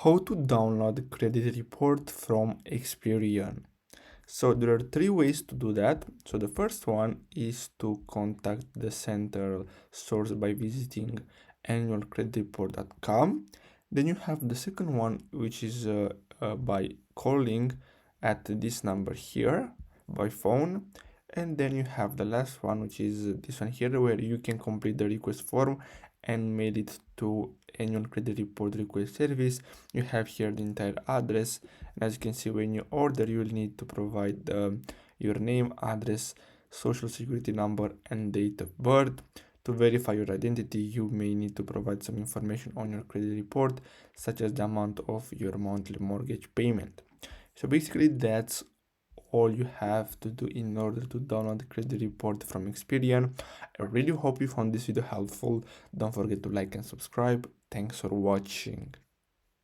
How to download the credit report from Experian. So there are three ways to do that. So the first one is to contact the central source by visiting annualcreditreport.com. Then you have the second one, which is by calling at this number here by phone. And then you have the last one, which is this one here, where you can complete the request form and mail it to annual credit report request service. You have here the entire address, and as you can see, when you order, you will need to provide your name, address, social security number, and date of birth. To verify your identity, you may need to provide some information on your credit report, such as the amount of your monthly mortgage payment. So basically, that's all you have to do in order to download the credit report from Experian. I really hope you found this video helpful. Don't forget to like and subscribe. Thanks for watching.